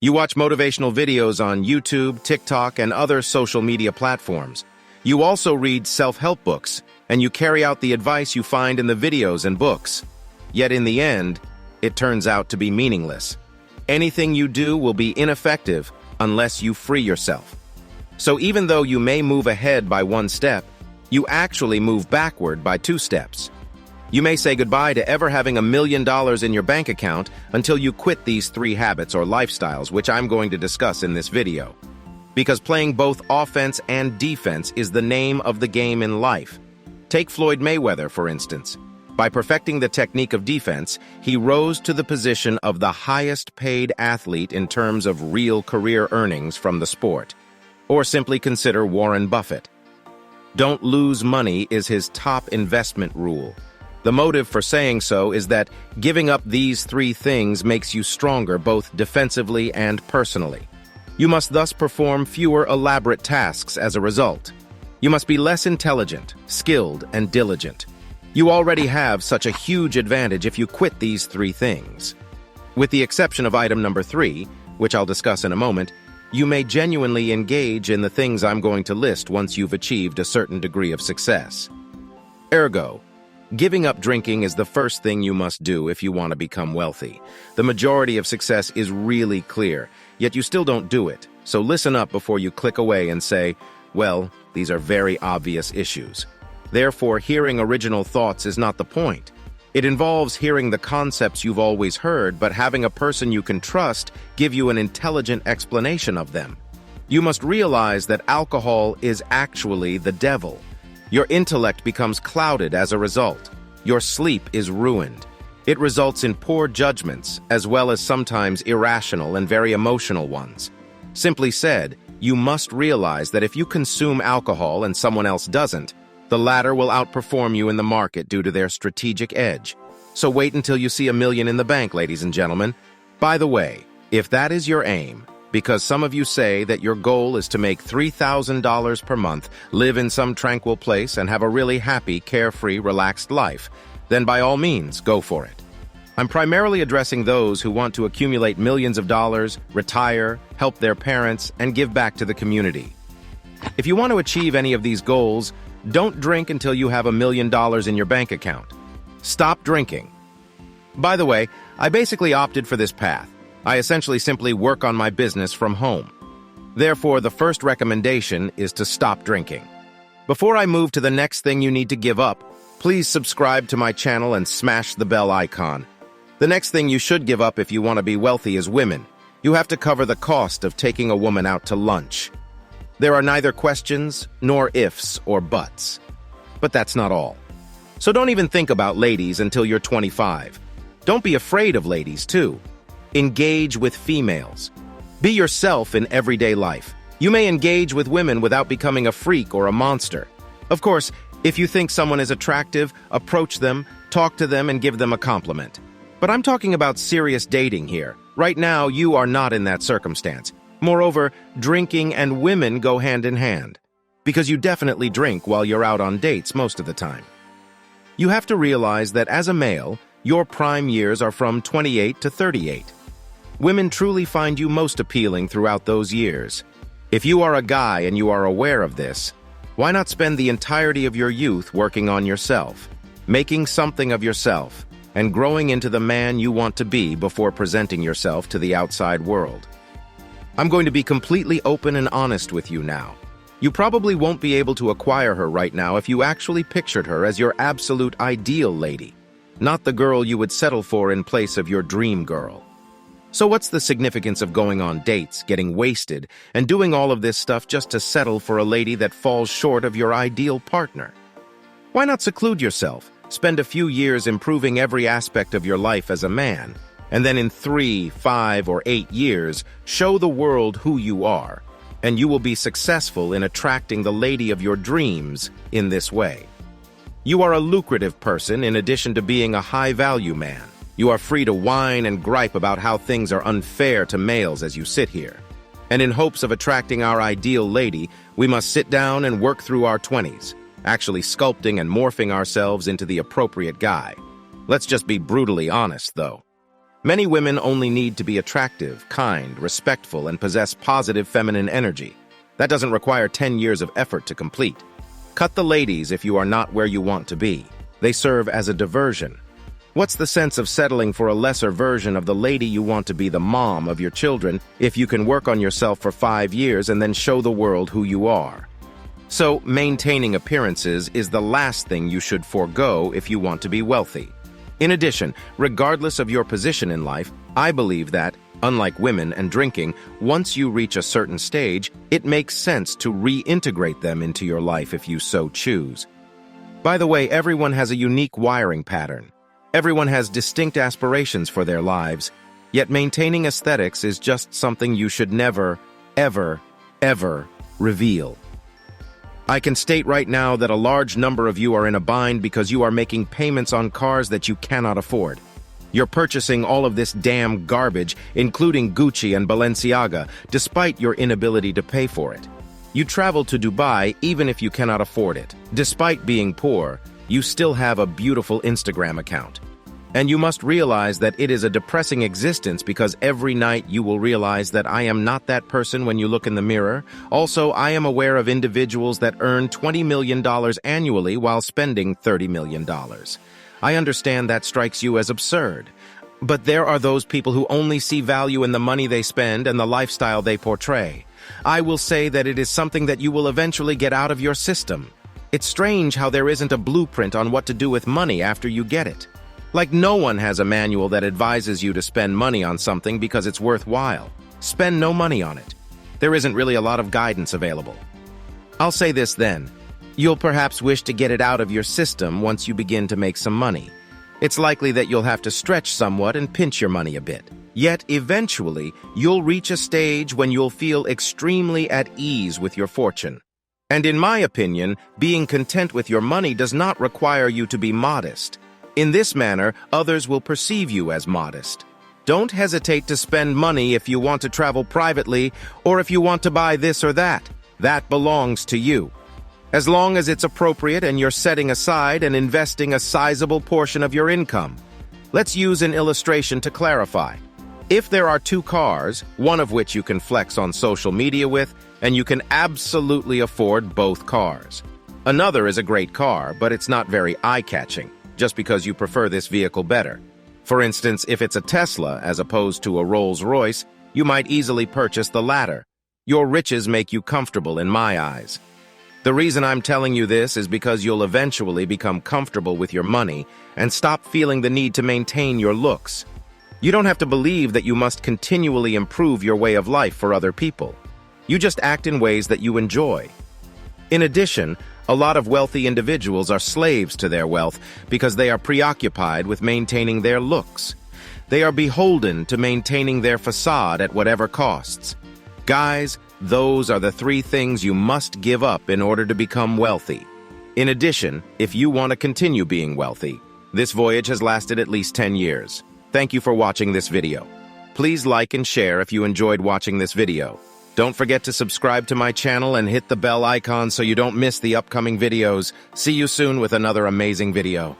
You watch motivational videos on YouTube, TikTok, and other social media platforms. You also read self-help books, and you carry out the advice you find in the videos and books. Yet in the end, it turns out to be meaningless. Anything you do will be ineffective unless you free yourself. So even though you may move ahead by one step, you actually move backward by 2 steps. You may say goodbye to ever having $1 million in your bank account until you quit these 3 habits or lifestyles, which I'm going to discuss in this video. Because playing both offense and defense is the name of the game in life. Take Floyd Mayweather, for instance. By perfecting the technique of defense, he rose to the position of the highest-paid athlete in terms of real career earnings from the sport. Or simply consider Warren Buffett. Don't lose money is his top investment rule. The motive for saying so is that giving up these 3 things makes you stronger both defensively and personally. You must thus perform fewer elaborate tasks as a result. You must be less intelligent, skilled, and diligent. You already have such a huge advantage if you quit these 3 things. With the exception of item number 3, which I'll discuss in a moment, you may genuinely engage in the things I'm going to list once you've achieved a certain degree of success. Ergo, giving up drinking is the first thing you must do if you want to become wealthy. The majority of success is really clear, yet you still don't do it. So listen up before you click away and say, well, these are very obvious issues. Therefore, hearing original thoughts is not the point. It involves hearing the concepts you've always heard, but having a person you can trust give you an intelligent explanation of them. You must realize that alcohol is actually the devil. Your intellect becomes clouded as a result. Your sleep is ruined. It results in poor judgments, as well as sometimes irrational and very emotional ones. Simply said, you must realize that if you consume alcohol and someone else doesn't, the latter will outperform you in the market due to their strategic edge. So wait until you see $1 million in the bank, ladies and gentlemen. By the way, if that is your aim, because some of you say that your goal is to make $3,000 per month, live in some tranquil place, and have a really happy, carefree, relaxed life, then by all means, go for it. I'm primarily addressing those who want to accumulate millions of dollars, retire, help their parents, and give back to the community. If you want to achieve any of these goals, don't drink until you have $1 million in your bank account. Stop drinking. By the way, I basically opted for this path. I essentially simply work on my business from home. Therefore, the first recommendation is to stop drinking. Before I move to the next thing you need to give up, please subscribe to my channel and smash the bell icon. The next thing you should give up if you want to be wealthy is women. You have to cover the cost of taking a woman out to lunch. There are neither questions nor ifs or buts. But that's not all. So don't even think about ladies until you're 25. Don't be afraid of ladies, too. Engage with females. Be yourself in everyday life. You may engage with women without becoming a freak or a monster. Of course, if you think someone is attractive, approach them, talk to them, and give them a compliment. But I'm talking about serious dating here. Right now, you are not in that circumstance. Moreover, drinking and women go hand in hand, because you definitely drink while you're out on dates most of the time. You have to realize that as a male, your prime years are from 28 to 38. Women truly find you most appealing throughout those years. If you are a guy and you are aware of this, why not spend the entirety of your youth working on yourself, making something of yourself, and growing into the man you want to be before presenting yourself to the outside world? I'm going to be completely open and honest with you now. You probably won't be able to acquire her right now if you actually pictured her as your absolute ideal lady, not the girl you would settle for in place of your dream girl. So what's the significance of going on dates, getting wasted, and doing all of this stuff just to settle for a lady that falls short of your ideal partner? Why not seclude yourself, spend a few years improving every aspect of your life as a man, and then in 3, 5, or 8 years, show the world who you are, and you will be successful in attracting the lady of your dreams in this way. You are a lucrative person in addition to being a high-value man. You are free to whine and gripe about how things are unfair to males as you sit here. And in hopes of attracting our ideal lady, we must sit down and work through our 20s, actually sculpting and morphing ourselves into the appropriate guy. Let's just be brutally honest, though. Many women only need to be attractive, kind, respectful, and possess positive feminine energy. That doesn't require 10 years of effort to complete. Cut the ladies if you are not where you want to be. They serve as a diversion. What's the sense of settling for a lesser version of the lady you want to be, the mom of your children, if you can work on yourself for 5 years and then show the world who you are? So, maintaining appearances is the last thing you should forego if you want to be wealthy. In addition, regardless of your position in life, I believe that, unlike women and drinking, once you reach a certain stage, it makes sense to reintegrate them into your life if you so choose. By the way, everyone has a unique wiring pattern. Everyone has distinct aspirations for their lives, yet maintaining aesthetics is just something you should never, ever, ever reveal. I can state right now that a large number of you are in a bind because you are making payments on cars that you cannot afford. You're purchasing all of this damn garbage, including Gucci and Balenciaga, despite your inability to pay for it. You travel to Dubai even if you cannot afford it. Despite being poor, you still have a beautiful Instagram account. And you must realize that it is a depressing existence because every night you will realize that I am not that person when you look in the mirror. Also, I am aware of individuals that earn $20 million annually while spending $30 million. I understand that strikes you as absurd. But there are those people who only see value in the money they spend and the lifestyle they portray. I will say that it is something that you will eventually get out of your system. It's strange how there isn't a blueprint on what to do with money after you get it. Like no one has a manual that advises you to spend money on something because it's worthwhile. Spend no money on it. There isn't really a lot of guidance available. I'll say this then. You'll perhaps wish to get it out of your system once you begin to make some money. It's likely that you'll have to stretch somewhat and pinch your money a bit. Yet, eventually, you'll reach a stage when you'll feel extremely at ease with your fortune. And in my opinion, being content with your money does not require you to be modest. In this manner, others will perceive you as modest. Don't hesitate to spend money if you want to travel privately or if you want to buy this or that. That belongs to you. As long as it's appropriate and you're setting aside and investing a sizable portion of your income. Let's use an illustration to clarify. If there are 2 cars, one of which you can flex on social media with, and you can absolutely afford both cars. Another is a great car, but it's not very eye-catching, just because you prefer this vehicle better. For instance, if it's a Tesla as opposed to a Rolls-Royce, you might easily purchase the latter. Your riches make you comfortable in my eyes. The reason I'm telling you this is because you'll eventually become comfortable with your money and stop feeling the need to maintain your looks. You don't have to believe that you must continually improve your way of life for other people. You just act in ways that you enjoy. In addition, a lot of wealthy individuals are slaves to their wealth because they are preoccupied with maintaining their looks. They are beholden to maintaining their facade at whatever costs. Guys, those are the 3 things you must give up in order to become wealthy. In addition, if you want to continue being wealthy, this voyage has lasted at least 10 years. Thank you for watching this video. Please like and share if you enjoyed watching this video. Don't forget to subscribe to my channel and hit the bell icon so you don't miss the upcoming videos. See you soon with another amazing video.